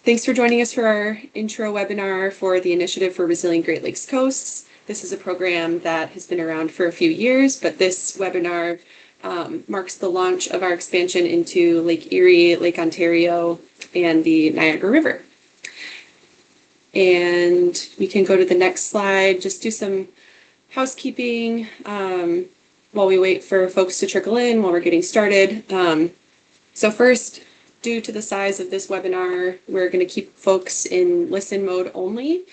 Thanks for joining us for our intro webinar for the Initiative for Resilient Great Lakes Coasts. This is a program that has been around for a few years, but this webinar marks the launch of our expansion into Lake Erie, Lake Ontario, and the Niagara River. And we can go to the next slide, just do some housekeeping while we wait for folks to trickle in while we're getting started. So first, due to the size of this webinar, we're going to keep folks in listen mode only.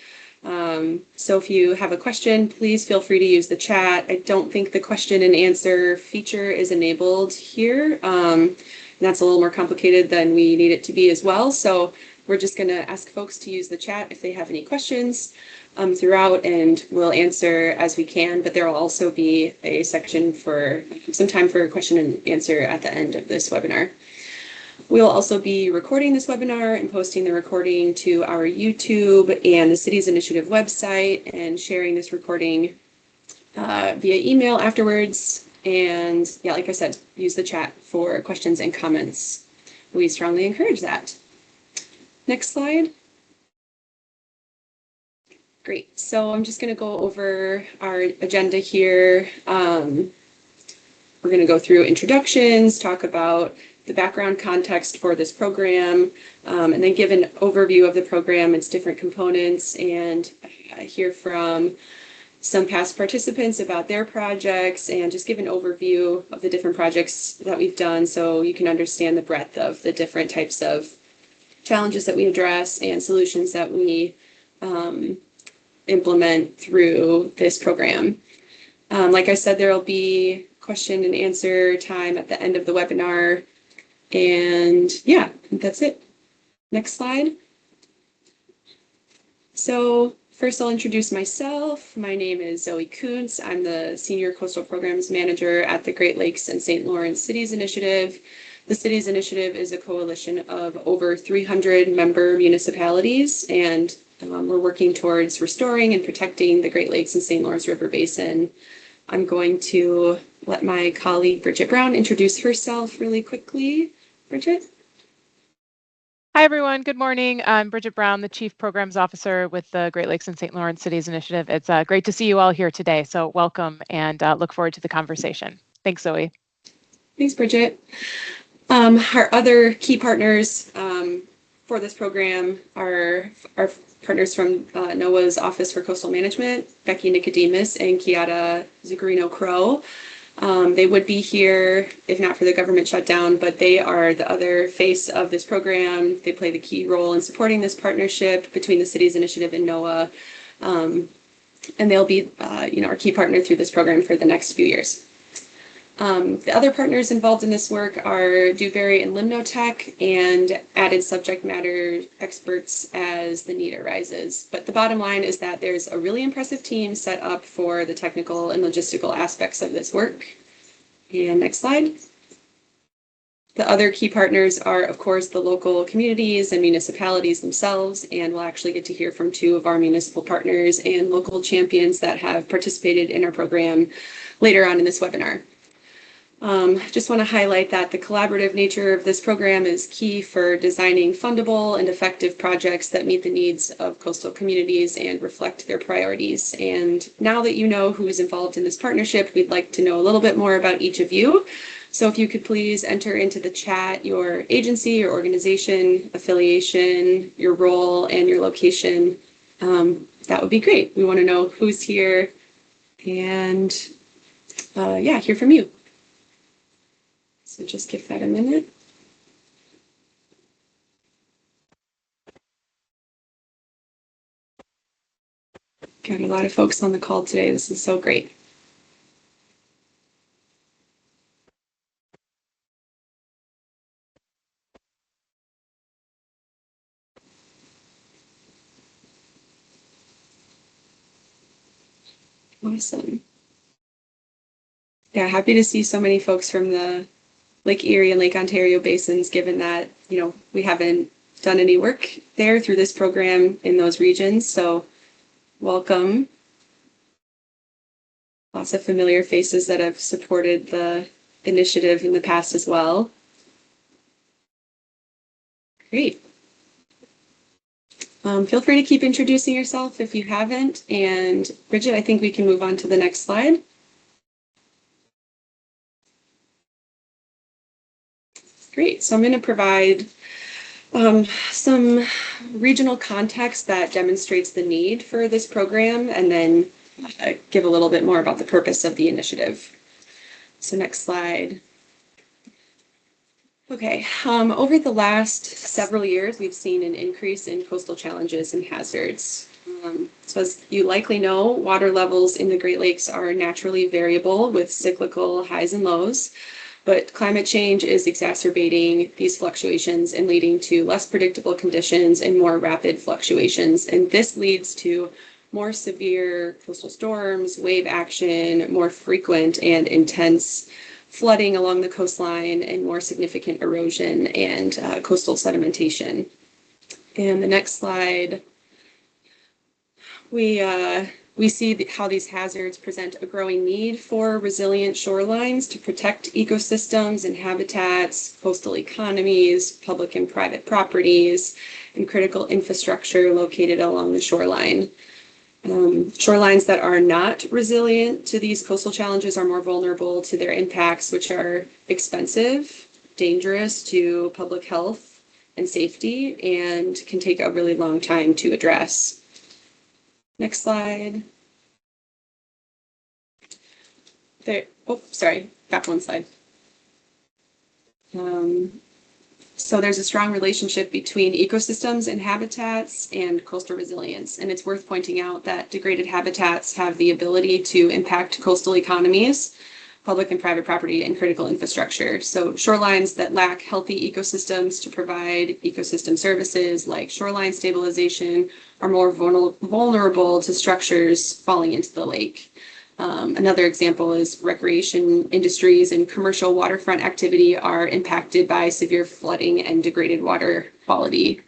So if you have a question, please feel free to use the chat. I don't think the question and answer feature is enabled here. And that's a little more complicated than we need it to be as well. So we're just going to ask folks to use the chat if they have any questions throughout, and we'll answer as we can. But there will also be a section for some time for question and answer at the end of this webinar. We'll also be recording this webinar and posting the recording to our YouTube and the Cities Initiative website, and sharing this recording via email afterwards. And yeah, like I said, use the chat for questions and comments. We strongly encourage that. Next slide. Great. So I'm just going to go over our agenda here. We're going to go through introductions, talk about the background context for this program, and then give an overview of the program, its different components, and hear from some past participants about their projects, and just give an overview of the different projects that we've done so you can understand the breadth of the different types of challenges that we address and solutions that we implement through this program. Like I said, there will be question and answer time at the end of the webinar. And yeah, that's it. Next slide. So first I'll introduce myself. My name is Zoe Kuntz. I'm the Senior Coastal Programs Manager at the Great Lakes and St. Lawrence Cities Initiative. The Cities Initiative is a coalition of over 300 member municipalities, and we're working towards restoring and protecting the Great Lakes and St. Lawrence River Basin. I'm going to let my colleague Bridget Brown introduce herself really quickly. Bridget? Hi, everyone. Good morning. I'm Bridget Brown, the Chief Programs Officer with the Great Lakes and St. Lawrence Cities Initiative. It's great to see you all here today, so welcome, and look forward to the conversation. Thanks, Zoe. Thanks, Bridget. Our other key partners for this program are our partners from NOAA's Office for Coastal Management, Becky Nicodemus and Kiata Zuccarino-Crow. They would be here if not for the government shutdown, but they are the other face of this program. They play the key role in supporting this partnership between the Cities Initiative and NOAA. And they'll be our key partner through this program for the next few years. The other partners involved in this work are Dewberry and Limnotech, and added subject matter experts as the need arises. But the bottom line is that there's a really impressive team set up for the technical and logistical aspects of this work. And next slide. The other key partners are, of course, the local communities and municipalities themselves, and we'll actually get to hear from two of our municipal partners and local champions that have participated in our program later on in this webinar. Just want to highlight that the collaborative nature of this program is key for designing fundable and effective projects that meet the needs of coastal communities and reflect their priorities. And now that you know who is involved in this partnership, we'd like to know a little bit more about each of you. So if you could please enter into the chat your agency, your organization, affiliation, your role, and your location, that would be great. We want to know who's here and hear from you. So just give that a minute. Got a lot of folks on the call today. This is so great. Awesome. Yeah, happy to see so many folks from the Lake Erie and Lake Ontario basins, given that, we haven't done any work there through this program in those regions. So welcome. Lots of familiar faces that have supported the initiative in the past as well. Great. Feel free to keep introducing yourself if you haven't. And Bridget, I think we can move on to the next slide. Great. So I'm going to provide some regional context that demonstrates the need for this program, and then give a little bit more about the purpose of the initiative. So next slide. Okay, over the last several years, we've seen an increase in coastal challenges and hazards. So as you likely know, water levels in the Great Lakes are naturally variable with cyclical highs and lows, but climate change is exacerbating these fluctuations and leading to less predictable conditions and more rapid fluctuations. And this leads to more severe coastal storms, wave action, more frequent and intense flooding along the coastline, and more significant erosion and coastal sedimentation. And the next slide, we see how these hazards present a growing need for resilient shorelines to protect ecosystems and habitats, coastal economies, public and private properties, and critical infrastructure located along the shoreline. Shorelines that are not resilient to these coastal challenges are more vulnerable to their impacts, which are expensive, dangerous to public health and safety, and can take a really long time to address. Next slide. There, oh, sorry, back one slide. So there's a strong relationship between ecosystems and habitats and coastal resilience. And it's worth pointing out that degraded habitats have the ability to impact coastal economies, public and private property, and critical infrastructure. So shorelines that lack healthy ecosystems to provide ecosystem services like shoreline stabilization are more vulnerable to structures falling into the lake. Another example is recreation industries and commercial waterfront activity are impacted by severe flooding and degraded water quality.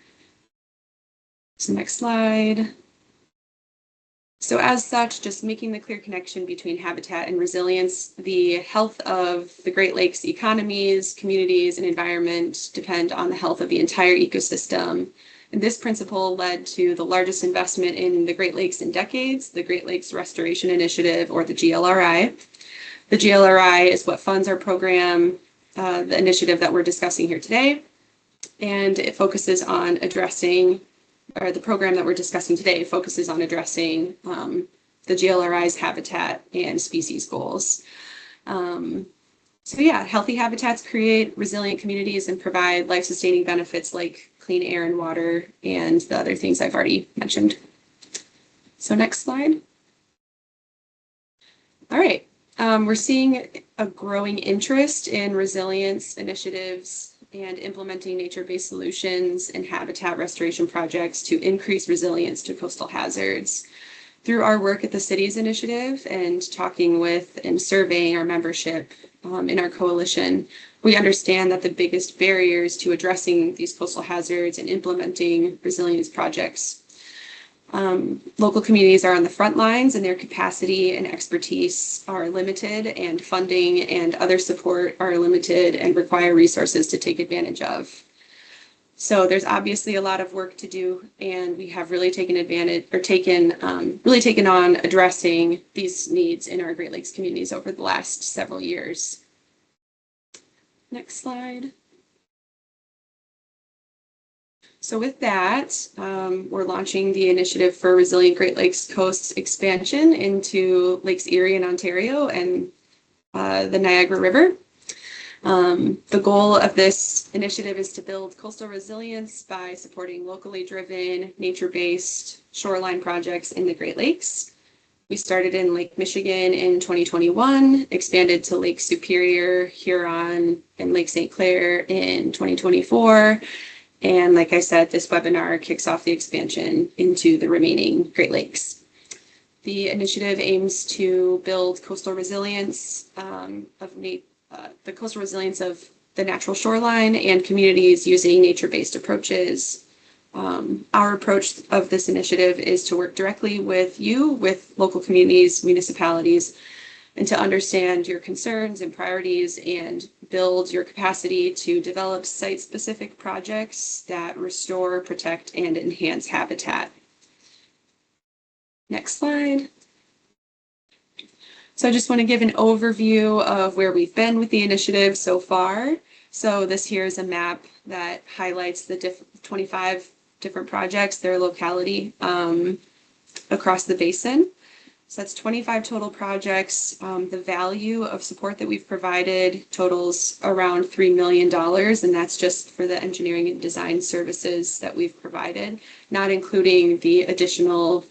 So next slide. So as such, just making the clear connection between habitat and resilience, the health of the Great Lakes economies, communities, and environment depend on the health of the entire ecosystem. And this principle led to the largest investment in the Great Lakes in decades, the Great Lakes Restoration Initiative, or the GLRI. The GLRI is what funds our program, the initiative that we're discussing here today, and it focuses on addressing, or the program that we're discussing today focuses on addressing the GLRI's habitat and species goals. So yeah, healthy habitats create resilient communities and provide life-sustaining benefits like clean air and water and the other things I've already mentioned. So next slide. All right, we're seeing a growing interest in resilience initiatives and implementing nature-based solutions and habitat restoration projects to increase resilience to coastal hazards. Through our work at the Cities Initiative and talking with and surveying our membership in our coalition, we understand that the biggest barriers to addressing these coastal hazards and implementing resilience projects. Local communities are on the front lines and their capacity and expertise are limited, and funding and other support are limited and require resources to take advantage of. So there's obviously a lot of work to do, and we have really taken advantage or taken on addressing these needs in our Great Lakes communities over the last several years. Next slide. So with that, we're launching the initiative for Resilient Great Lakes Coast expansion into Lakes Erie and Ontario and the Niagara River. The goal of this initiative is to build coastal resilience by supporting locally driven, nature-based shoreline projects in the Great Lakes. We started in Lake Michigan in 2021, expanded to Lake Superior, Huron, and Lake St. Clair in 2024. And like I said, this webinar kicks off the expansion into the remaining Great Lakes. The initiative aims to build coastal resilience the coastal resilience of the natural shoreline and communities using nature-based approaches. Our approach of this initiative is to work directly with local communities, municipalities, and to understand your concerns and priorities and build your capacity to develop site-specific projects that restore, protect, and enhance habitat. Next slide. So I just want to give an overview of where we've been with the initiative so far. So this here is a map that highlights the 25 different projects, their locality across the basin. So that's 25 total projects. The value of support that we've provided totals around $3 million, and that's just for the engineering and design services that we've provided, not including the additional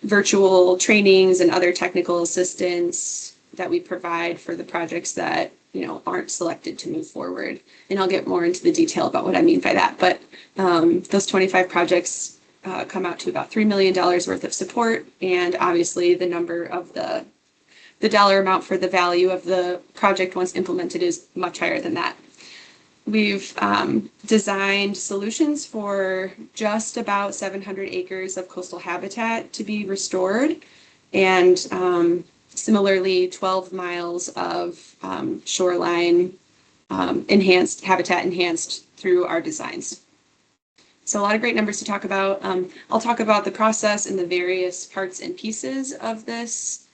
virtual trainings and other technical assistance that we provide for the projects that aren't selected to move forward. And I'll get more into the detail about what I mean by that. But those 25 projects come out to about $3 million worth of support. And obviously the number of the dollar amount for the value of the project once implemented is much higher than that. We've designed solutions for just about 700 acres of coastal habitat to be restored, and similarly 12 miles of shoreline habitat enhanced through our designs. So a lot of great numbers to talk about. I'll talk about the process and the various parts and pieces of this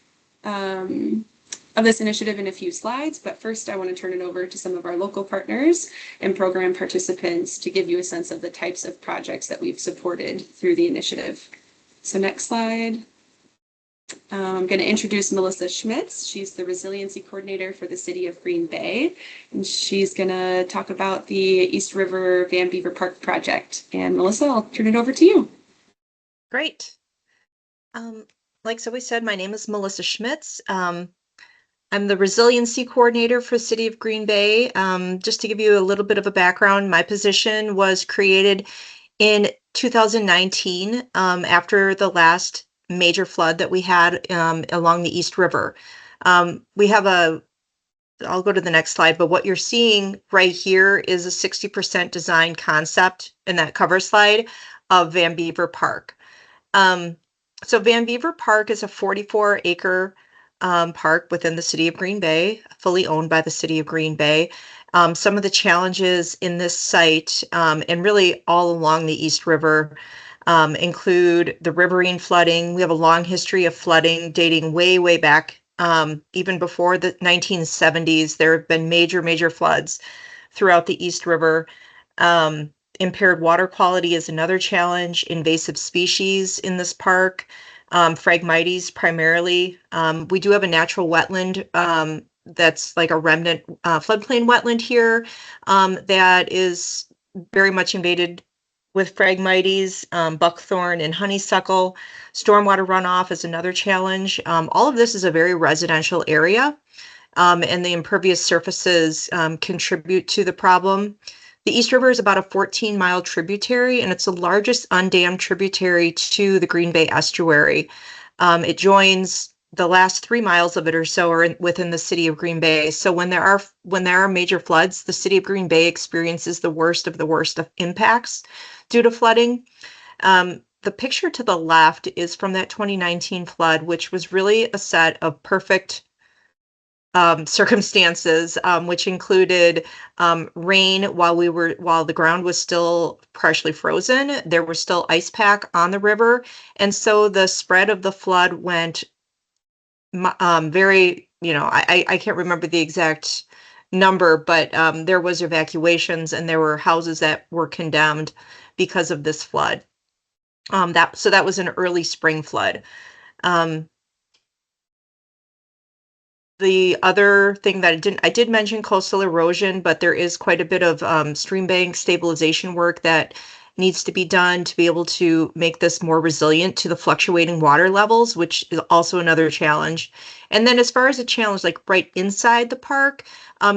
initiative in a few slides, but first I want to turn it over to some of our local partners and program participants to give you a sense of the types of projects that we've supported through the initiative. So next slide. I'm going to introduce Melissa Schmitz. She's the resiliency coordinator for the city of Green Bay, and she's going to talk about the East River Van Beaver Park project. And Melissa, I'll turn it over to you. Great. Like Zoe said, my name is Melissa Schmitz. I'm the resiliency coordinator for the city of Green Bay. Just to give you a little bit of a background, my position was created in 2019 after the last major flood that we had along the East River. We have I'll go to the next slide, but what you're seeing right here is a 60% design concept in that cover slide of Van Beaver Park. So Van Beaver Park is a 44-acre park within the city of Green Bay, fully owned by the city of Green Bay. Some of the challenges in this site and really all along the East River include the riverine flooding. We have a long history of flooding dating way, way back. Even before the 1970s, there have been major floods throughout the East River. Impaired water quality is another challenge. Invasive species in this park, Phragmites primarily. We do have a natural wetland that's like a remnant floodplain wetland here that is very much invaded with Phragmites, buckthorn, and honeysuckle. Stormwater runoff is another challenge. All of this is a very residential area, and the impervious surfaces contribute to the problem. The East River is about a 14-mile tributary, and it's the largest undammed tributary to the Green Bay estuary. It joins the last 3 miles of it or so are within the city of Green Bay. So when there are major floods, the city of Green Bay experiences the worst of impacts due to flooding. The picture to the left is from that 2019 flood, which was really a set of perfect circumstances, which included rain while the ground was still partially frozen. There was still ice pack on the river, and so the spread of the flood went very, I can't remember the exact number, but there was evacuations and there were houses that were condemned because of this flood. So that was an early spring flood. The other thing that I did mention coastal erosion, but there is quite a bit of stream bank stabilization work that needs to be done to be able to make this more resilient to the fluctuating water levels, which is also another challenge. And then as far as a challenge, like right inside the park,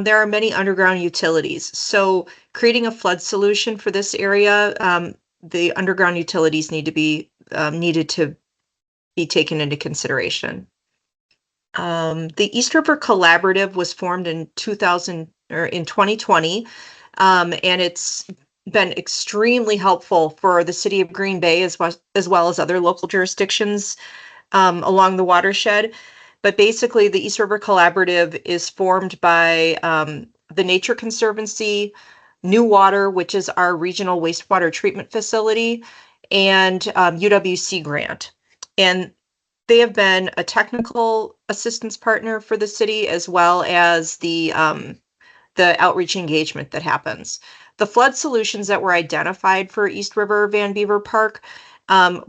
there are many underground utilities. So creating a flood solution for this area, the underground utilities needed to be taken into consideration. The East River Collaborative was formed in 2020, and it's been extremely helpful for the city of Green Bay as well as other local jurisdictions along the watershed. But basically, the East River Collaborative is formed by the Nature Conservancy, New Water, which is our regional wastewater treatment facility, and UWC Grant. And they have been a technical assistance partner for the city, as well as the outreach engagement that happens. The flood solutions that were identified for East River Van Beaver Park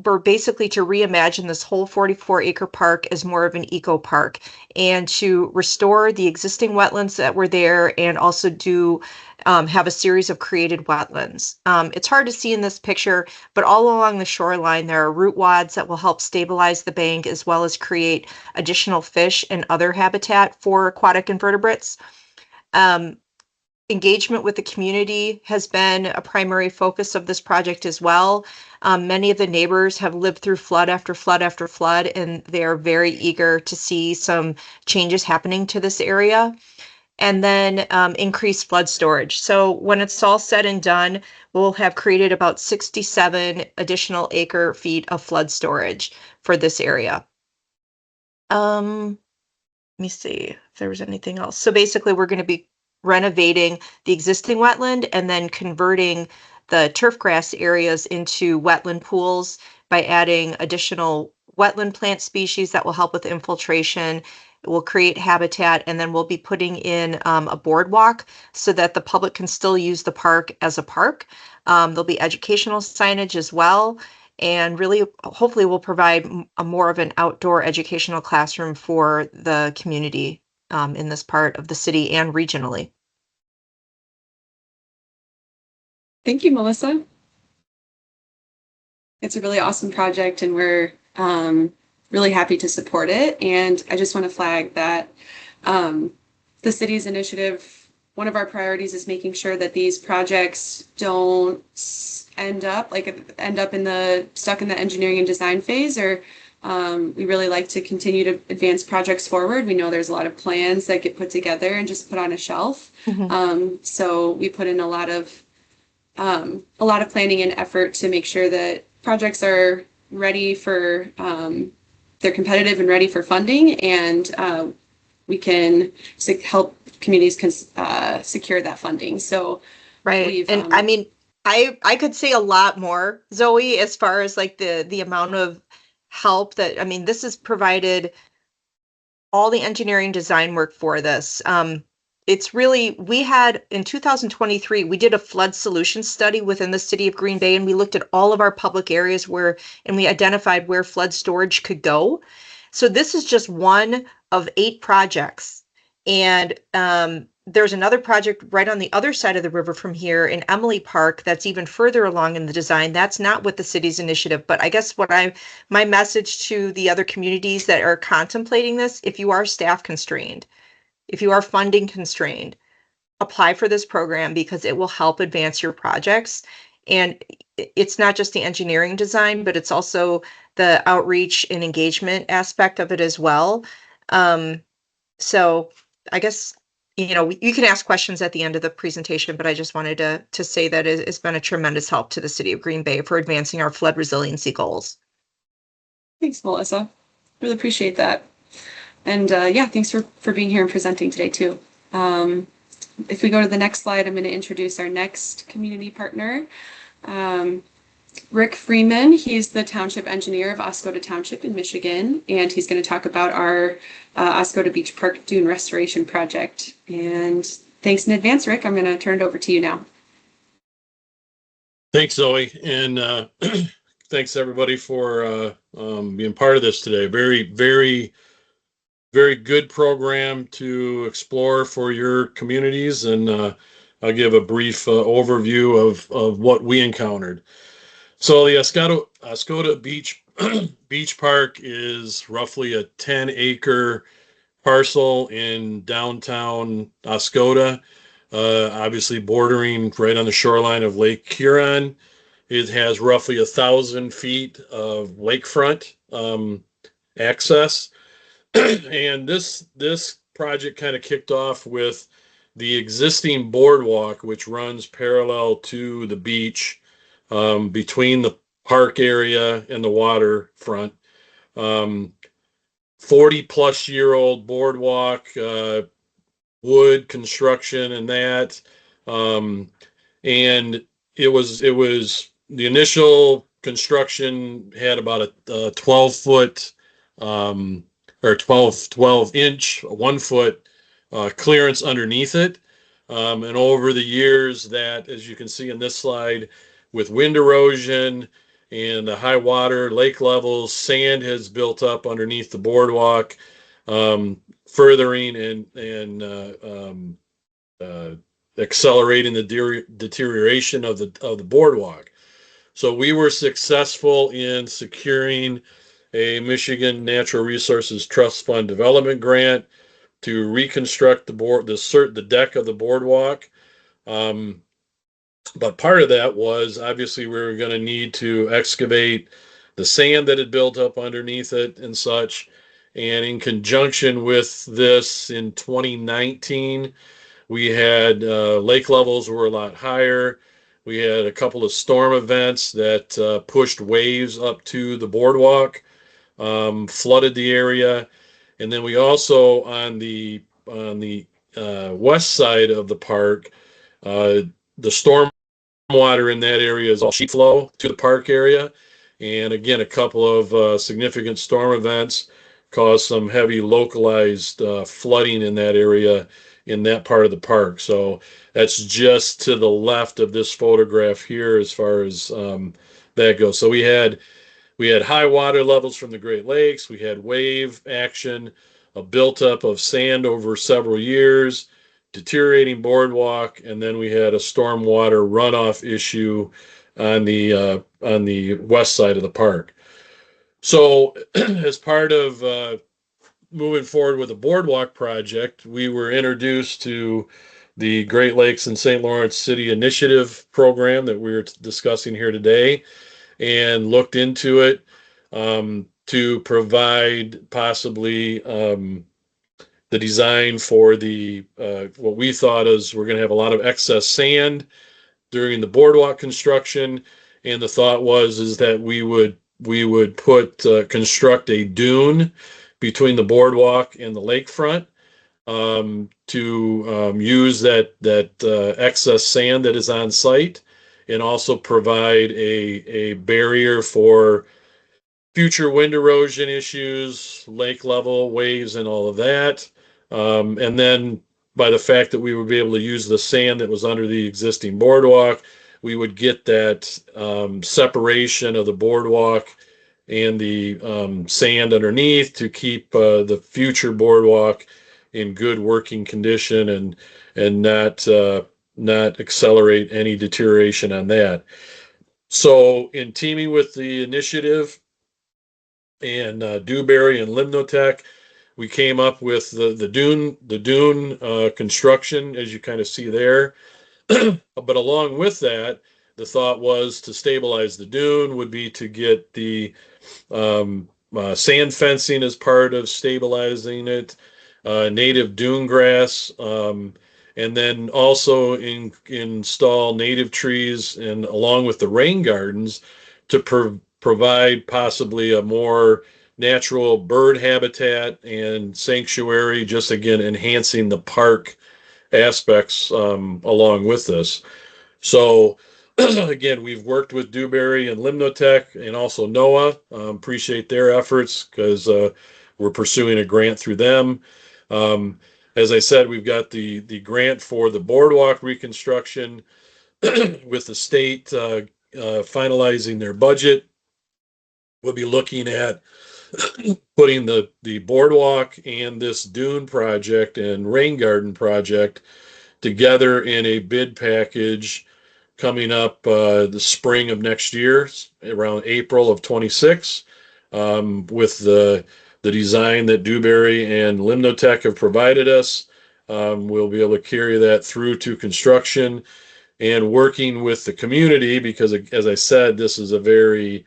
were basically to reimagine this whole 44-acre park as more of an eco park, and to restore the existing wetlands that were there, and also do have a series of created wetlands. It's hard to see in this picture, but all along the shoreline, there are root wads that will help stabilize the bank, as well as create additional fish and other habitat for aquatic invertebrates. Engagement with the community has been a primary focus of this project as well. Many of the neighbors have lived through flood after flood after flood, and they are very eager to see some changes happening to this area. And then increased flood storage. So when it's all said and done, we'll have created about 67 additional acre feet of flood storage for this area. Let me see if there was anything else. So basically, we're going to be renovating the existing wetland and then converting the turf grass areas into wetland pools by adding additional wetland plant species that will help with infiltration. It will create habitat, and then we'll be putting in a boardwalk so that the public can still use the park as a park. There'll be educational signage as well, and really, hopefully, we'll provide a more of an outdoor educational classroom for the community in this part of the city and regionally. Thank you, Melissa. It's a really awesome project, and we're really happy to support it. And I just want to flag that the city's initiative, one of our priorities is making sure that these projects don't end up stuck in the engineering and design phase, or we really like to continue to advance projects forward. We know there's a lot of plans that get put together and just put on a shelf. So we put in a lot of planning and effort to make sure that projects are ready for, they're competitive and ready for funding, and we can help communities secure that funding. So right. And I mean, I could say a lot more, Zoe, as far as like the amount of help that, I mean, this has provided all the engineering design work for this. It's really, we had in 2023, we did a flood solution study within the city of Green Bay, and we looked at all of our public areas and we identified where flood storage could go. So this is just one of 8 projects. And there's another project right on the other side of the river from here in Emily Park that's even further along in the design. That's not with the city's initiative, but I guess my message to the other communities that are contemplating this, if you are staff constrained, if you are funding constrained, apply for this program, because it will help advance your projects. And it's not just the engineering design, but it's also the outreach and engagement aspect of it as well. So I guess, you can ask questions at the end of the presentation, but I just wanted to say that it's been a tremendous help to the city of Green Bay for advancing our flood resiliency goals. Thanks, Melissa. Really appreciate that. And yeah, thanks for being here and presenting today too. If we go to the next slide, I'm going to introduce our next community partner, Rick Freeman. He's the township engineer of Oscoda Township in Michigan, and he's going to talk about our Oscoda Beach Park Dune Restoration Project. And thanks in advance, Rick. I'm going to turn it over to you now. Thanks, Zoe, and thanks everybody for being part of this today. Very, very, very good program to explore for your communities, and I'll give a brief overview of what we encountered. So the Oscoda Beach Park is roughly a 10-acre parcel in downtown Oscoda, obviously bordering right on the shoreline of Lake Huron. It has roughly 1,000 feet of lakefront access. And this project kind of kicked off with the existing boardwalk, which runs parallel to the beach, between the park area and the waterfront. 40-plus-year-old boardwalk, wood construction and that. And it was the initial construction had about a 12-foot or 12-inch, 1-foot clearance underneath it. And over the years that, as you can see in this slide, with wind erosion and the high water, lake levels, sand has built up underneath the boardwalk, furthering and accelerating the deterioration of the boardwalk. So we were successful in securing a Michigan Natural Resources Trust Fund development grant to reconstruct the deck of the boardwalk. But part of that was obviously we were going to need to excavate the sand that had built up underneath it and such. And in conjunction with this, in 2019, we had lake levels were a lot higher. We had a couple of storm events that pushed waves up to the boardwalk, flooded the area. And then we also, on the west side of the park, the storm water in that area is all sheet flow to the park area. And again, a couple of significant storm events caused some heavy localized flooding in that area, in that part of the park. So that's just to the left of this photograph here as far as that goes. So we had high water levels from the Great Lakes. We had wave action, a buildup of sand over several years, deteriorating boardwalk, and then we had a stormwater runoff issue on the west side of the park. So as part of moving forward with the boardwalk project, we were introduced to the Great Lakes and St. Lawrence City Initiative program that we're discussing here today, and looked into it to provide possibly the design for the what we thought is we're going to have a lot of excess sand during the boardwalk construction, and the thought is that we would construct a dune between the boardwalk and the lakefront to use that excess sand that is on site, and also provide a barrier for future wind erosion issues, lake level, waves, and all of that. And then by the fact that we would be able to use the sand that was under the existing boardwalk, we would get that separation of the boardwalk and the sand underneath to keep the future boardwalk in good working condition and not accelerate any deterioration on that. So in teaming with the initiative and Dewberry and Limnotech, we came up with the dune construction, as you kind of see there. But along with that, the thought was to stabilize the dune would be to get the sand fencing as part of stabilizing it, native dune grass, and then also install native trees, and along with the rain gardens to provide possibly a more natural bird habitat and sanctuary, just again enhancing the park aspects along with this. So again, we've worked with Dewberry and Limnotech and also NOAA. Appreciate their efforts because we're pursuing a grant through them. As I said, we've got the grant for the boardwalk reconstruction with the state finalizing their budget. We'll be looking at putting the boardwalk and this dune project and rain garden project together in a bid package coming up the spring of next year, around April of 26, with the design that Dewberry and Limnotech have provided us. We'll be able to carry that through to construction and working with the community because, as I said, this is a very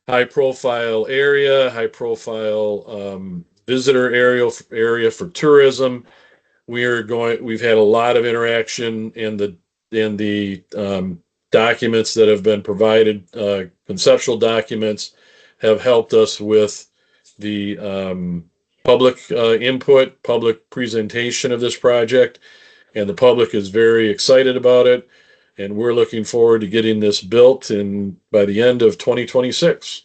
high-profile area, high-profile visitor area for tourism. We've had a lot of interaction in the documents that have been provided. Conceptual documents have helped us with the public input, public presentation of this project, and the public is very excited about it. And we're looking forward to getting this built by the end of 2026.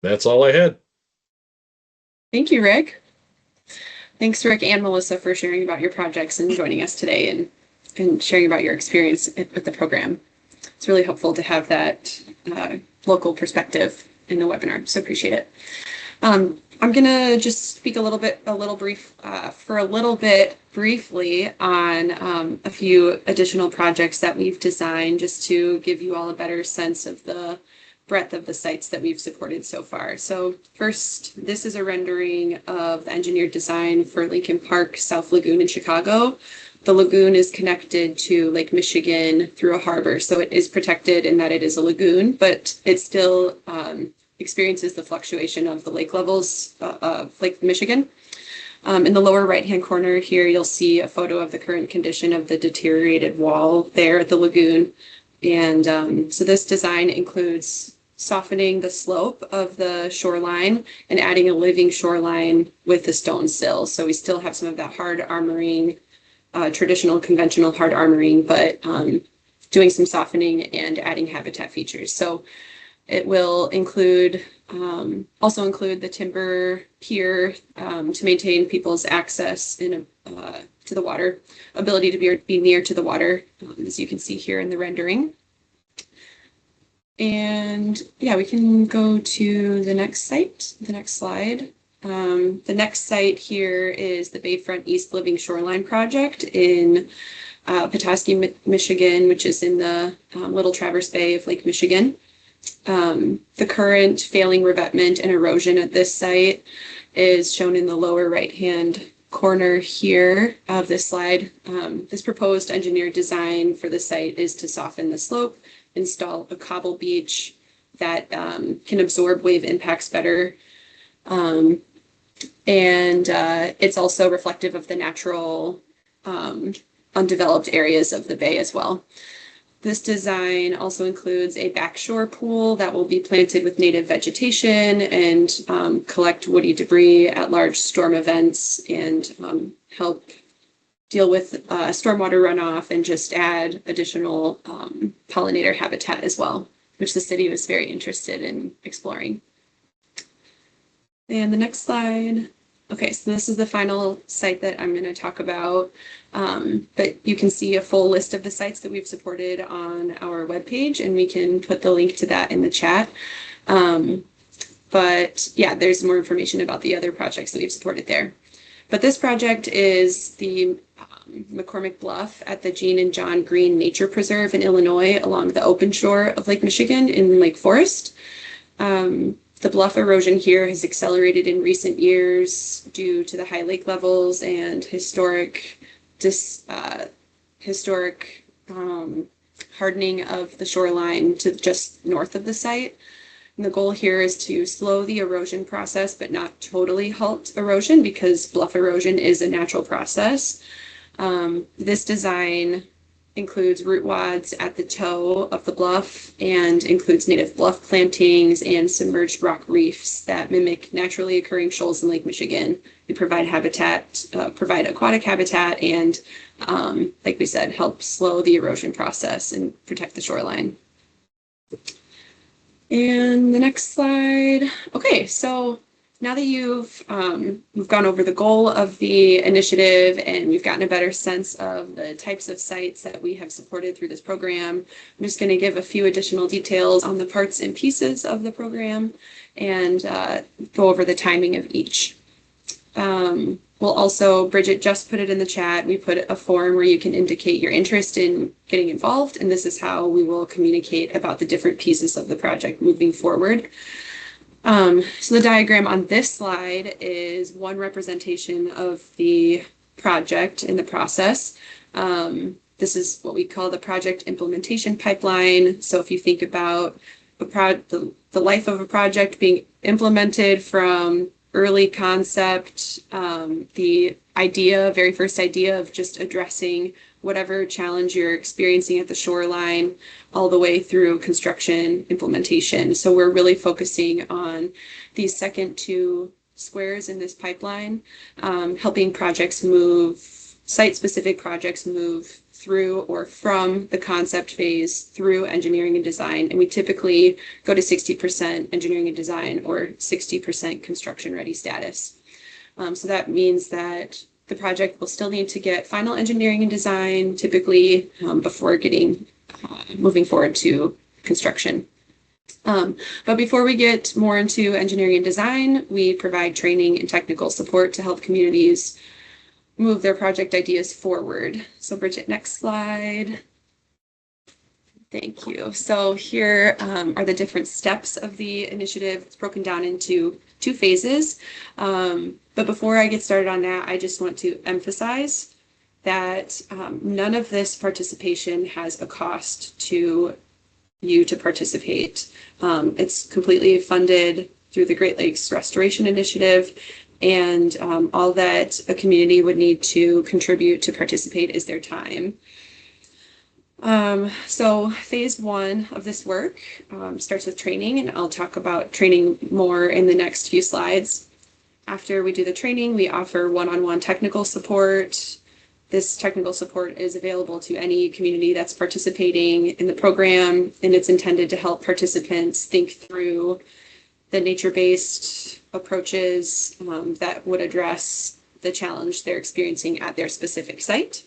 That's all I had. Thank you, Rick. Thanks, Rick and Melissa, for sharing about your projects and joining us today and sharing about your experience with the program. It's really helpful to have that local perspective in the webinar, so appreciate it. I'm gonna just speak briefly on a few additional projects that we've designed just to give you all a better sense of the breadth of the sites that we've supported so far. So first, this is a rendering of the engineered design for Lincoln Park South Lagoon in Chicago. The lagoon is connected to Lake Michigan through a harbor, so it is protected in that it is a lagoon, but it still experiences the fluctuation of the lake levels of Lake Michigan. In the lower right-hand corner here, you'll see a photo of the current condition of the deteriorated wall there at the lagoon. And so this design includes softening the slope of the shoreline and adding a living shoreline with the stone sill. So we still have some of that hard armoring, traditional conventional hard armoring, but doing some softening and adding habitat features. So it will also include the timber pier to maintain people's access to the water, ability to be near to the water, as you can see here in the rendering. And yeah, we can go to the next slide. The next site here is the Bayfront East Living Shoreline Project in Petoskey, Michigan, which is in the Little Traverse Bay of Lake Michigan. The current failing revetment and erosion at this site is shown in the lower right-hand corner here of this slide. This proposed engineered design for the site is to soften the slope, install a cobble beach that can absorb wave impacts better. And it's also reflective of the natural undeveloped areas of the bay as well. This design also includes a backshore pool that will be planted with native vegetation and collect woody debris at large storm events and help deal with stormwater runoff and just add additional pollinator habitat as well, which the city was very interested in exploring. And the next slide. Okay, so this is the final site that I'm going to talk about, but you can see a full list of the sites that we've supported on our webpage, and we can put the link to that in the chat. But yeah, there's more information about the other projects that we've supported there. But this project is the McCormick Bluff at the Jean and John Green Nature Preserve in Illinois along the open shore of Lake Michigan in Lake Forest. The bluff erosion here has accelerated in recent years due to the high lake levels and historic hardening of the shoreline to just north of the site. And the goal here is to slow the erosion process, but not totally halt erosion because bluff erosion is a natural process. This design includes root wads at the toe of the bluff and includes native bluff plantings and submerged rock reefs that mimic naturally occurring shoals in Lake Michigan. We provide provide aquatic habitat and, like we said, help slow the erosion process and protect the shoreline. And the next slide. Okay, so now that we've gone over the goal of the initiative and we've gotten a better sense of the types of sites that we have supported through this program, I'm just going to give a few additional details on the parts and pieces of the program and go over the timing of each. We'll also, Bridget just put it in the chat, we put a form where you can indicate your interest in getting involved, and this is how we will communicate about the different pieces of the project moving forward. So the diagram on this slide is one representation of the project in the process. This is what we call the project implementation pipeline. So if you think about the life of a project being implemented from early concept, the very first idea of just addressing whatever challenge you're experiencing at the shoreline all the way through construction implementation. So we're really focusing on these second two squares in this pipeline, helping site-specific projects move through or from the concept phase through engineering and design. And we typically go to 60% engineering and design or 60% construction ready status. So that means that the project will still need to get final engineering and design typically before moving forward to construction. But before we get more into engineering and design, we provide training and technical support to help communities move their project ideas forward. So Bridget, next slide. Thank you. So here are the different steps of the initiative. It's broken down into 2 phases. But before I get started on that, I just want to emphasize that none of this participation has a cost to you to participate. It's completely funded through the Great Lakes Restoration Initiative, and all that a community would need to contribute to participate is their time. So phase 1 of this work starts with training, and I'll talk about training more in the next few slides. After we do the training, we offer one-on-one technical support. This technical support is available to any community that's participating in the program, and it's intended to help participants think through the nature-based approaches that would address the challenge they're experiencing at their specific site.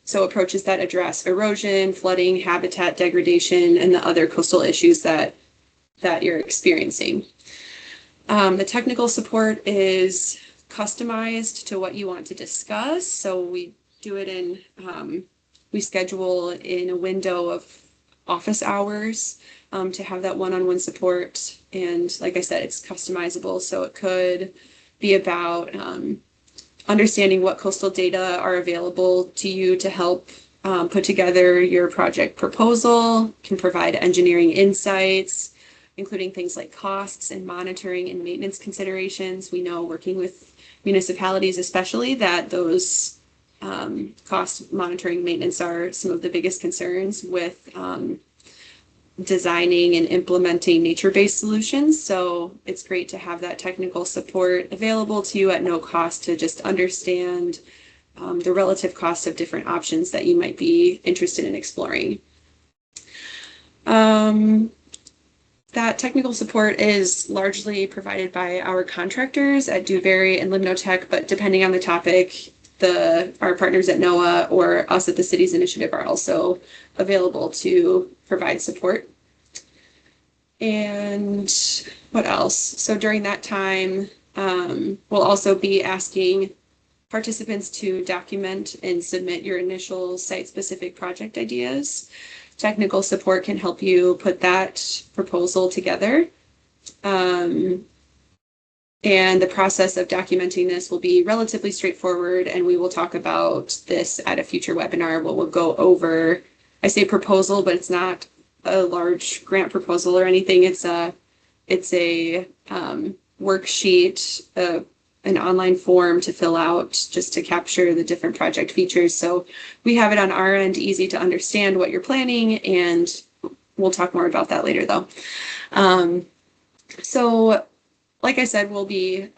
So approaches that address erosion, flooding, habitat degradation, and the other coastal issues that you're experiencing. The technical support is customized to what you want to discuss. So we do it we schedule in a window of office hours to have that one-on-one support. And like I said, it's customizable. So it could be about understanding what coastal data are available to you to help put together your project proposal, can provide engineering insights, including things like costs and monitoring and maintenance considerations. We know working with municipalities especially that those cost monitoring maintenance are some of the biggest concerns with designing and implementing nature-based solutions. So it's great to have that technical support available to you at no cost to just understand the relative cost of different options that you might be interested in exploring. That technical support is largely provided by our contractors at Dewberry and Limnotech, but depending on the topic, our partners at NOAA or us at the Cities Initiative are also available to provide support. And what else? So during that time, we'll also be asking participants to document and submit your initial site-specific project ideas. Technical support can help you put that proposal together. And the process of documenting this will be relatively straightforward, and we will talk about this at a future webinar where we'll go over, I say proposal, but it's not a large grant proposal or anything. It's a worksheet, an online form to fill out just to capture the different project features. So we have it on our end, easy to understand what you're planning, and we'll talk more about that later though. So like I said, we'll be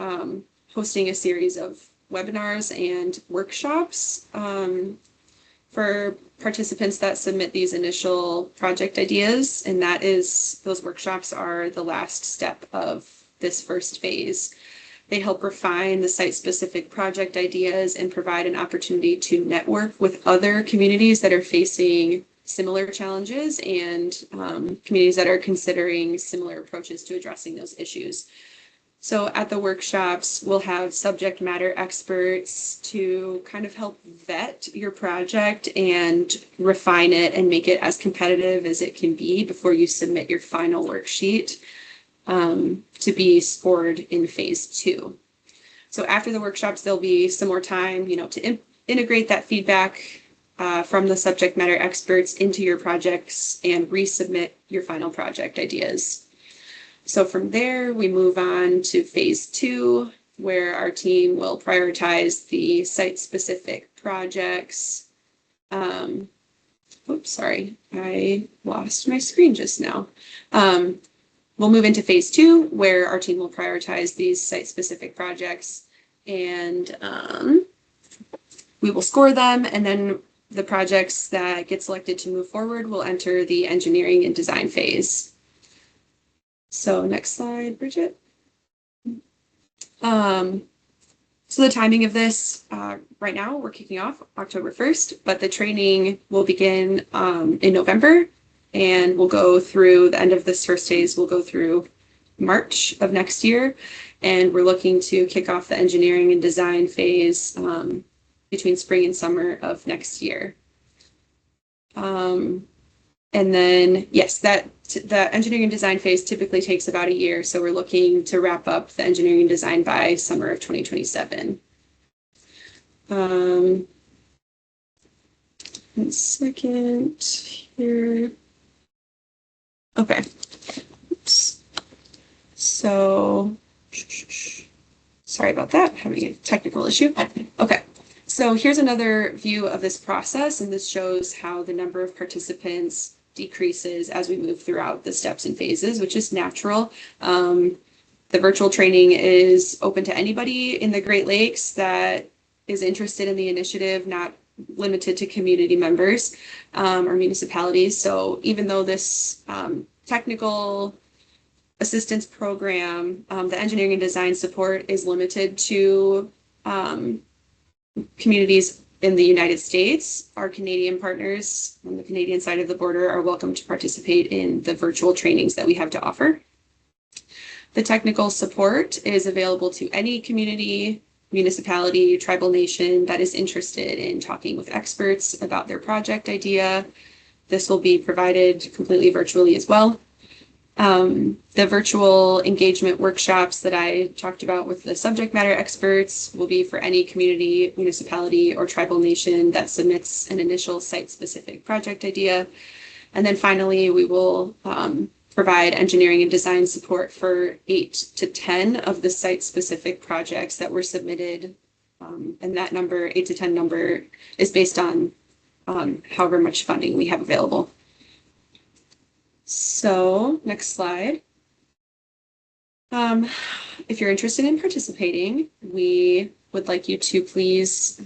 hosting a series of webinars and workshops for participants that submit these initial project ideas. And those workshops are the last step of this first phase. They help refine the site-specific project ideas and provide an opportunity to network with other communities that are facing similar challenges and communities that are considering similar approaches to addressing those issues. So at the workshops, we'll have subject matter experts to kind of help vet your project and refine it and make it as competitive as it can be before you submit your final worksheet to be scored in phase 2. So after the workshops, there'll be some more time, to integrate that feedback from the subject matter experts into your projects and resubmit your final project ideas. So from there, we move on to phase 2, where our team will prioritize the site-specific projects, Oops, sorry, I lost my screen just now. We'll move into phase 2, where our team will prioritize these site-specific projects, and we will score them, and then the projects that get selected to move forward will enter the engineering and design phase. So next slide, Bridget. So the timing of this, right now, we're kicking off October 1st, but the training will begin in November, and we'll go through the end of this first phase. We'll go through March of next year, and we're looking to kick off the engineering and design phase between spring and summer of next year. And then, yes, the engineering and design phase typically takes about a year. So we're looking to wrap up the engineering and design by summer of 2027. 1 second here. Okay. Oops. So, sorry about that, having a technical issue. Okay. So here's another view of this process, and this shows how the number of participants decreases as we move throughout the steps and phases, which is natural. The virtual training is open to anybody in the Great Lakes that is interested in the initiative, not limited to community members or municipalities. So even though this technical assistance program, the engineering and design support is limited to communities in the United States, our Canadian partners on the Canadian side of the border are welcome to participate in the virtual trainings that we have to offer. The technical support is available to any community, municipality, tribal nation that is interested in talking with experts about their project idea. This will be provided completely virtually as well. The virtual engagement workshops that I talked about with the subject matter experts will be for any community, municipality, or tribal nation that submits an initial site-specific project idea. And then finally, we will provide engineering and design support for 8 to 10 of the site-specific projects that were submitted. And that number, 8 to 10 number, is based on however much funding we have available. So next slide. If you're interested in participating, we would like you to please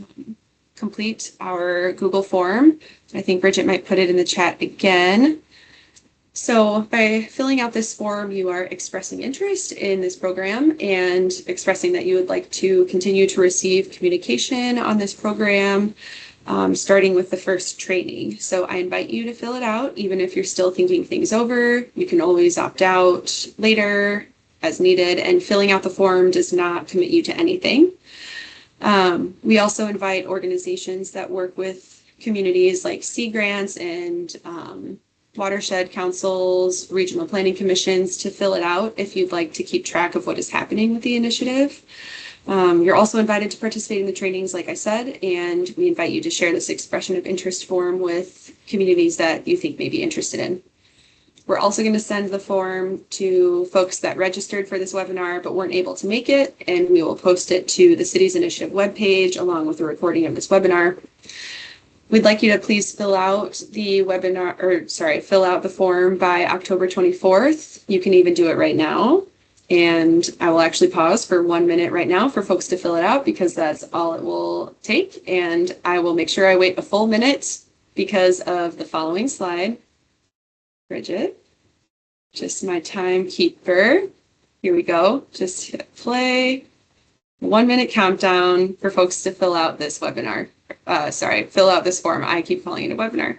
complete our Google form. I think Bridget might put it in the chat again. So by filling out this form, you are expressing interest in this program and expressing that you would like to continue to receive communication on this program, starting with the first training. So I invite you to fill it out, even if you're still thinking things over. You can always opt out later as needed, and filling out the form does not commit you to anything. We also invite organizations that work with communities like Sea Grants and watershed councils, regional planning commissions to fill it out if you'd like to keep track of what is happening with the initiative. You're also invited to participate in the trainings, like I said, and we invite you to share this expression of interest form with communities that you think may be interested in. We're also going to send the form to folks that registered for this webinar but weren't able to make it, and we will post it to the Cities Initiative webpage along with a recording of this webinar. We'd like you to please fill out the fill out the form by October 24th. You can even do it right now. And I will actually pause for 1 minute right now for folks to fill it out because that's all it will take. And I will make sure I wait a full minute because of the following slide. Bridget, just my timekeeper. Here we go. Just hit play. 1 minute countdown for folks to fill out this webinar. Fill out this form. I keep calling it a webinar.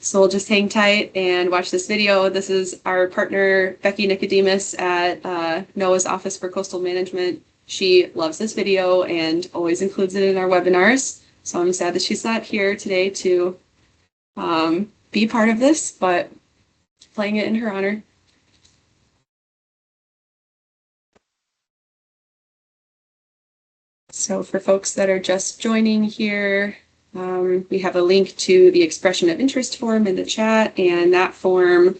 So we'll just hang tight and watch this video. This is our partner, Becky Nicodemus at NOAA's Office for Coastal Management. She loves this video and always includes it in our webinars. So I'm sad that she's not here today to be part of this, but playing it in her honor. So for folks that are just joining here, we have a link to the expression of interest form in the chat, and that form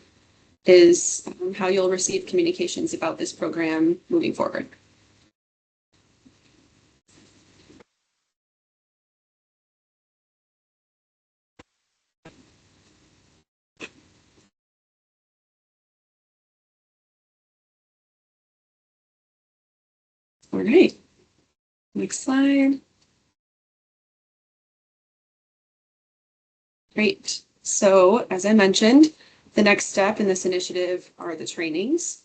is how you'll receive communications about this program moving forward. All right. Next slide. Great. So as I mentioned, the next step in this initiative are the trainings.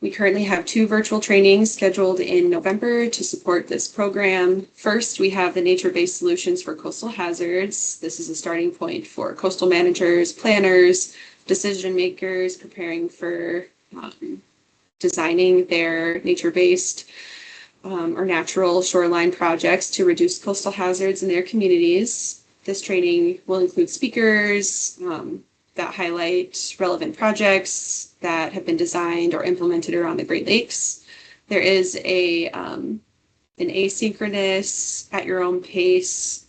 We currently have 2 virtual trainings scheduled in November to support this program. First, we have the nature-based solutions for coastal hazards. This is a starting point for coastal managers, planners, decision makers preparing for designing their nature-based or natural shoreline projects to reduce coastal hazards in their communities. This training will include speakers that highlight relevant projects that have been designed or implemented around the Great Lakes. There is an asynchronous, at your own pace,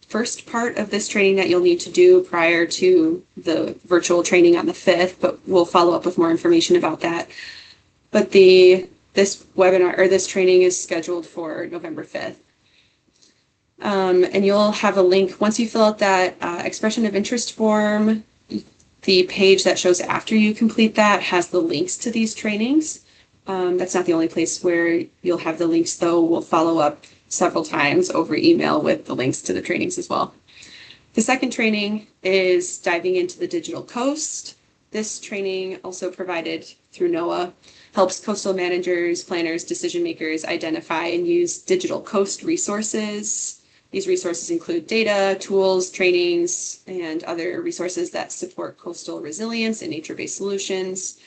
first part of this training that you'll need to do prior to the virtual training on the 5th, but we'll follow up with more information about that. But this webinar or this training is scheduled for November 5th. And you'll have a link once you fill out that expression of interest form. The page that shows after you complete that has the links to these trainings. That's not the only place where you'll have the links, though. We'll follow up several times over email with the links to the trainings as well. The second training is diving into the digital coast. This training, also provided through NOAA, helps coastal managers, planners, decision makers identify and use digital coast resources. These resources include data, tools, trainings, and other resources that support coastal resilience and nature-based solutions.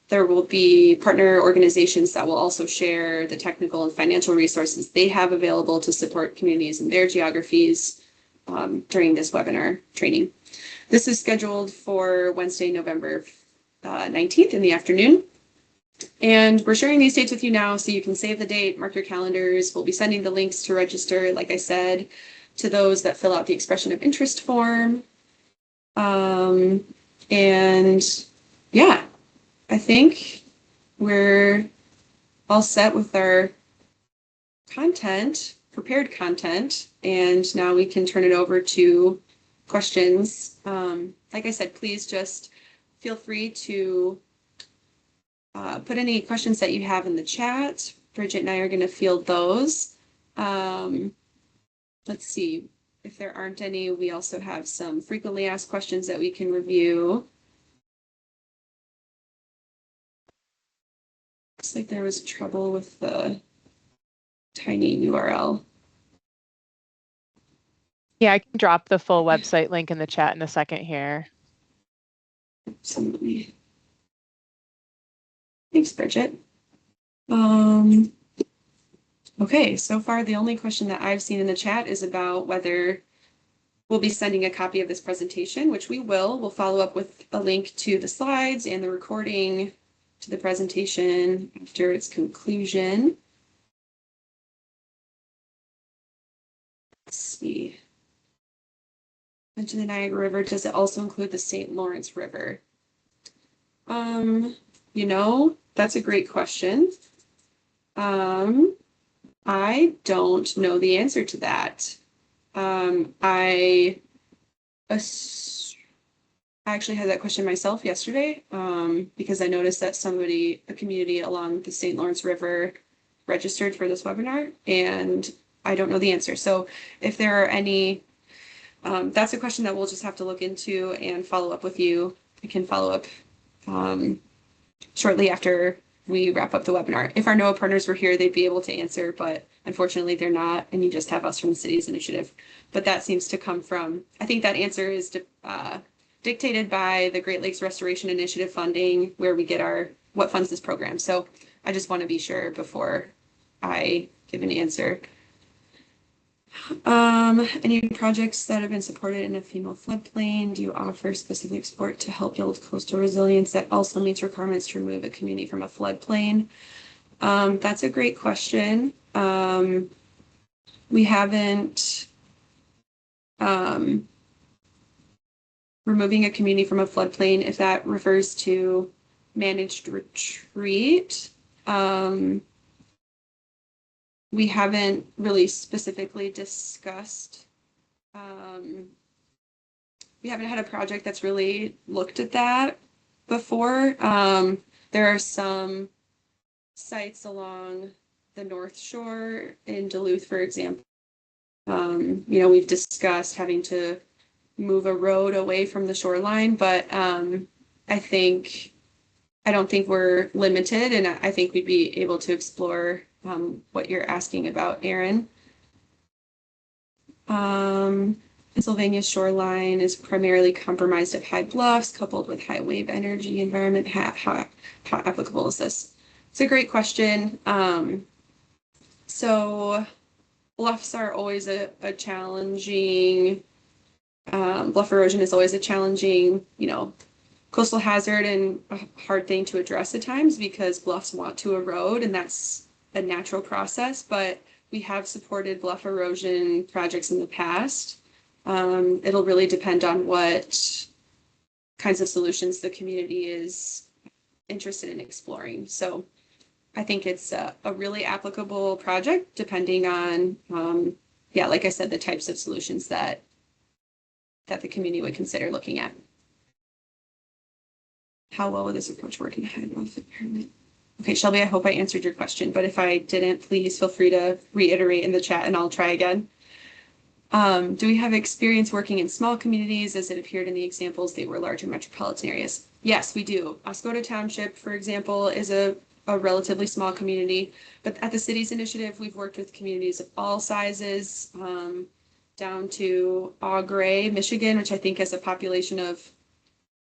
There will be partner organizations that will also share the technical and financial resources they have available to support communities in their geographies during this webinar training. This is scheduled for Wednesday, November 19th in the afternoon. And we're sharing these dates with you now so you can save the date, mark your calendars. We'll be sending the links to register, like I said, to those that fill out the expression of interest form. And yeah, I think we're all set with our content, prepared content, and now we can turn it over to questions. Like I said, please just feel free to put any questions that you have in the chat. Bridget and I are going to field those. Let's see. If there aren't any, we also have some frequently asked questions that we can review. Looks like there was trouble with the tiny URL. Yeah, I can drop the full website link in the chat in a second here. Absolutely. Thanks, Bridget. Okay, so far the only question that I've seen in the chat is about whether we'll be sending a copy of this presentation, which we will. We'll follow up with a link to the slides and the recording to the presentation after its conclusion. Let's see. Mention the Niagara River. Does it also include the St. Lawrence River? You know, that's a great question. I don't know the answer to that. I actually had that question myself yesterday because I noticed that a community along the St. Lawrence River registered for this webinar, and I don't know the answer. So if there are any, that's a question that we'll just have to look into and follow up with you. I can follow up shortly after we wrap up the webinar. If our NOAA partners were here, they'd be able to answer, but unfortunately they're not, and you just have us from the city's initiative. But that seems to come from, I think that answer is dictated by the Great Lakes Restoration Initiative funding, where we get what funds this program. So I just want to be sure before I give an answer. Any projects that have been supported in a FEMA floodplain, do you offer specific support to help build coastal resilience that also meets requirements to remove a community from a floodplain? That's a great question. We haven't removing a community from a floodplain, if that refers to managed retreat. We haven't really specifically discussed, we haven't had a project that's really looked at that before. There are some sites along the North Shore in Duluth, for example, we've discussed having to move a road away from the shoreline, but I don't think we're limited, and I think we'd be able to explore what you're asking about, Aaron. Pennsylvania's shoreline is primarily comprised of high bluffs coupled with high wave energy environment. How applicable is this? It's a great question. So bluffs are always a challenging, bluff erosion is always a challenging, coastal hazard and a hard thing to address at times because bluffs want to erode, and that's a natural process, but we have supported bluff erosion projects in the past. It'll really depend on what kinds of solutions the community is interested in exploring. So I think it's a really applicable project depending on, like I said, the types of solutions that the community would consider looking at. How well will this approach work in a high bluff environment? Okay, Shelby, I hope I answered your question, but if I didn't, please feel free to reiterate in the chat and I'll try again. Do we have experience working in small communities as it appeared in the examples? They were larger metropolitan areas. Yes, we do. Oscoda Township, for example, is a relatively small community, but at the city's initiative, we've worked with communities of all sizes, down to Augrey, Michigan, which I think has a population of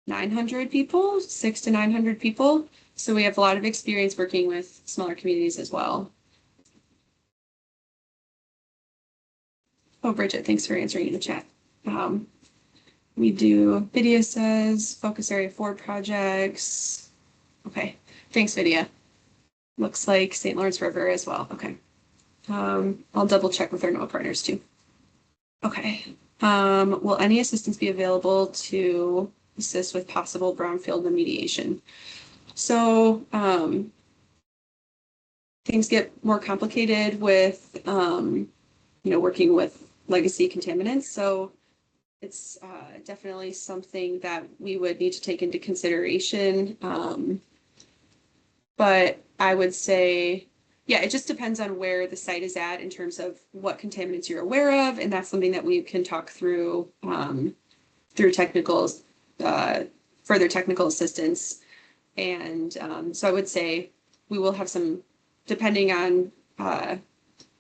900 people, 600 to 900 people. So we have a lot of experience working with smaller communities as well. Oh, Bridget, thanks for answering in the chat. We do, Vidya says, focus area 4 projects. Okay, thanks, Vidya. Looks like St. Lawrence River as well. Okay. I'll double check with our NOAA partners too. Okay. Will any assistance be available to assist with possible brownfield remediation? So things get more complicated with, working with legacy contaminants. So it's definitely something that we would need to take into consideration. But I would say, yeah, it just depends on where the site is at in terms of what contaminants you're aware of. And that's something that we can talk through through technicals, further technical assistance. And so I would say we will have some, depending on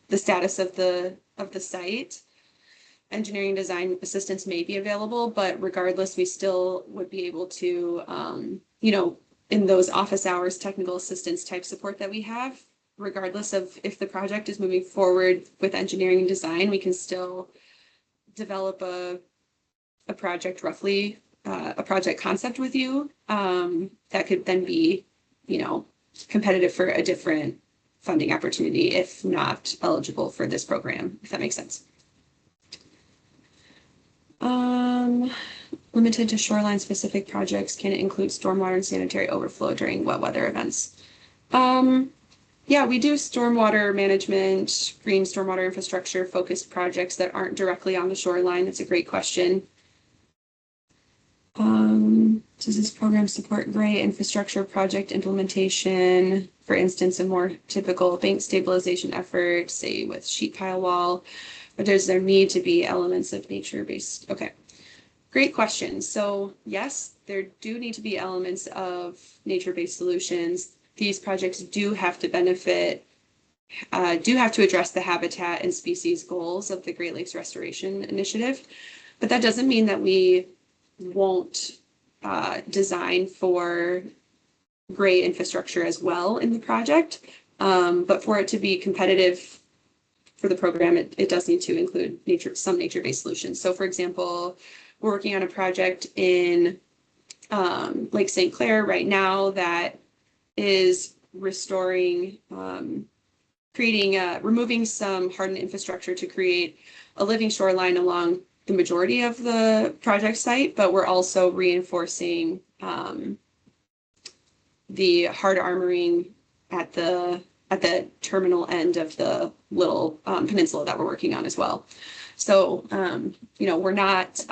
the status of the site, engineering design assistance may be available, but regardless, we still would be able to, in those office hours, technical assistance type support that we have, regardless of if the project is moving forward with engineering and design, we can still develop a project roughly, a project concept with you that could then be, competitive for a different funding opportunity if not eligible for this program, if that makes sense. Limited to shoreline specific projects, can it include stormwater and sanitary overflow during wet weather events? Yeah, we do stormwater management, green stormwater infrastructure focused projects that aren't directly on the shoreline. That's a great question. Does this program support gray infrastructure project implementation? For instance, a more typical bank stabilization effort, say with sheet pile wall, or does there need to be elements of nature-based? Okay, great question. So yes, there do need to be elements of nature-based solutions. These projects do have to benefit, do have to address the habitat and species goals of the Great Lakes Restoration Initiative, but that doesn't mean that we won't design for gray infrastructure as well in the project. But for it to be competitive for the program, it does need to include some nature-based solutions. So for example, we're working on a project in Lake St. Clair right now that is restoring, removing some hardened infrastructure to create a living shoreline along the majority of the project site, but we're also reinforcing the hard armoring at the terminal end of the little peninsula that we're working on as well. So we're not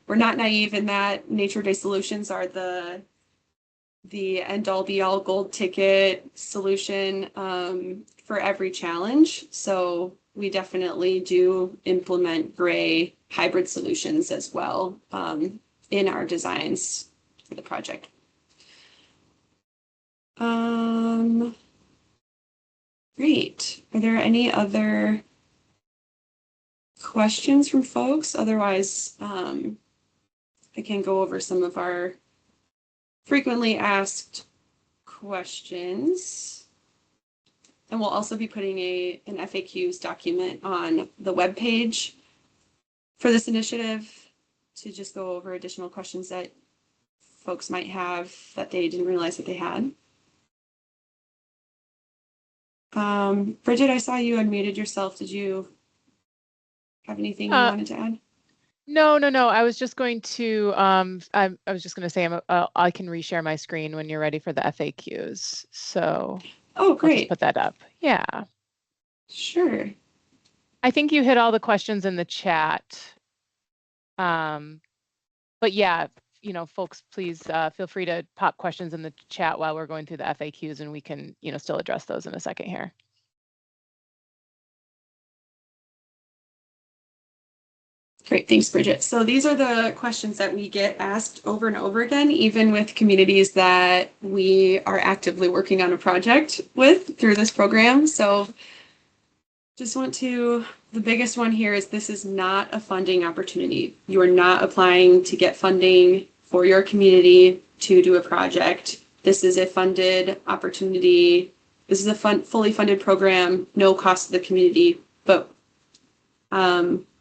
naive in that nature-based solutions are the the end-all be-all gold ticket solution for every challenge. So we definitely do implement gray hybrid solutions as well in our designs for the project. Great. Are there any other questions from folks? Otherwise, I can go over some of our frequently asked questions. And we'll also be putting an FAQs document on the webpage for this initiative to just go over additional questions that folks might have that they didn't realize that they had. Bridget, I saw you unmuted yourself. Did you have anything you wanted to add? No. I was just going to, I was just going to say I can reshare my screen when you're ready for the FAQs. So Oh, I'll great. just put that up. Yeah. Sure. I think you hit all the questions in the chat. But yeah, you know, folks, please feel free to pop questions in the chat while we're going through the FAQs, and we can, you know, still address those in a second here. Great, thanks, Bridget. So these are the questions that we get asked over and over again, even with communities that we are actively working on a project with through this program. So just the biggest one here is this is not a funding opportunity. You are not applying to get funding for your community to do a project. This is a funded opportunity. This is a fully funded program, no cost to the community, but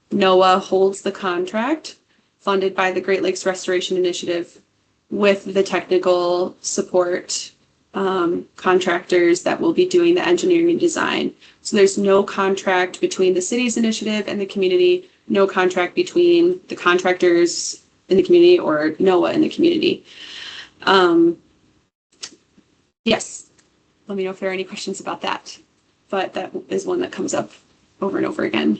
NOAA holds the contract funded by the Great Lakes Restoration Initiative with the technical support contractors that will be doing the engineering and design. So there's no contract between the city's initiative and the community, no contract between the contractors in the community or NOAA in the community. Yes, let me know if there are any questions about that, but that is one that comes up over and over again.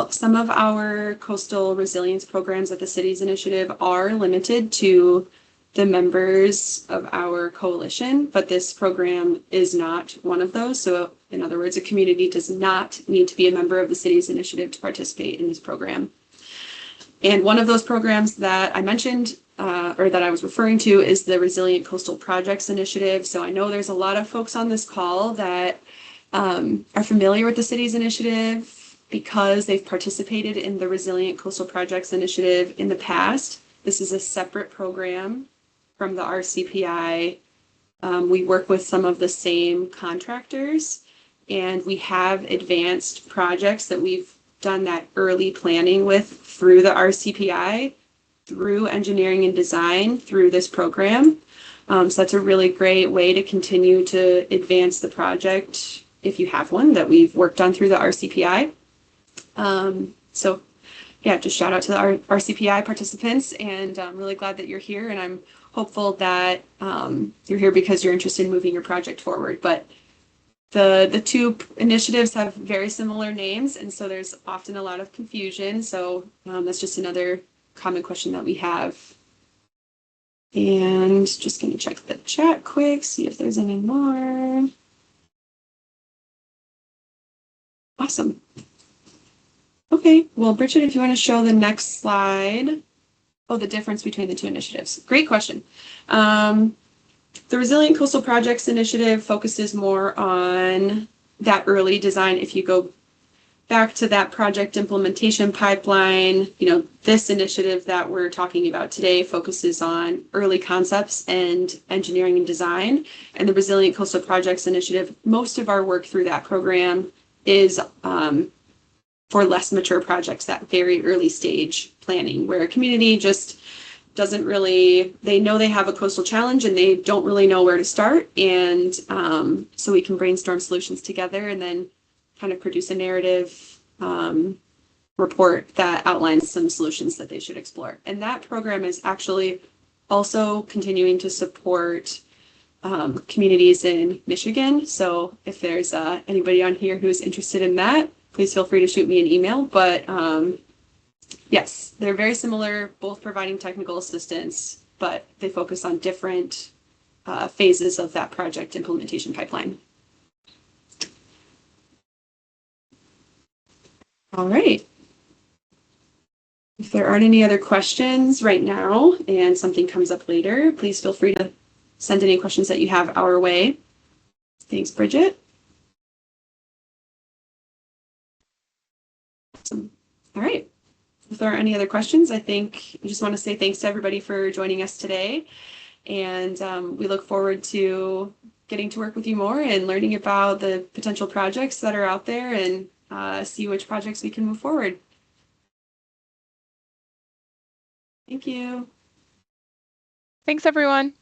Some of our coastal resilience programs at the city's initiative are limited to the members of our coalition, but this program is not one of those. So in other words, a community does not need to be a member of the city's initiative to participate in this program. And one of those programs that I mentioned or that I was referring to is the Resilient Coastal Projects Initiative. So I know there's a lot of folks on this call that are familiar with the city's initiative because they've participated in the Resilient Coastal Projects Initiative in the past. This is a separate program from the RCPI. We work with some of the same contractors, and we have advanced projects that we've done that early planning with through the RCPI, through engineering and design, through this program. So that's a really great way to continue to advance the project if you have one that we've worked on through the RCPI. So yeah, just shout out to the RCPI participants, and I'm really glad that you're here, and I'm hopeful that you're here because you're interested in moving your project forward. But the two initiatives have very similar names, and so there's often a lot of confusion. So that's just another common question that we have. And just going to check the chat quick, see if there's any more. Awesome. Okay, well, Bridget, if you want to show the next slide. Oh, the difference between the two initiatives. Great question. The Resilient Coastal Projects Initiative focuses more on that early design. If you go back to that project implementation pipeline, you know, this initiative that we're talking about today focuses on early concepts and engineering and design. And the Resilient Coastal Projects Initiative, most of our work through that program is for less mature projects, that very early stage planning, where a community just doesn't really, they know they have a coastal challenge and they don't really know where to start. And so we can brainstorm solutions together and then kind of produce a narrative report that outlines some solutions that they should explore. And that program is actually also continuing to support communities in Michigan. So if there's anybody on here who's interested in that, please feel free to shoot me an email. But yes, they're very similar, both providing technical assistance, but they focus on different phases of that project implementation pipeline. All right. If there aren't any other questions right now and something comes up later, please feel free to send any questions that you have our way. Thanks, Bridget. Awesome. All right. If there are any other questions, I think I just want to say thanks to everybody for joining us today. And we look forward to getting to work with you more and learning about the potential projects that are out there and see which projects we can move forward. Thank you. Thanks, everyone.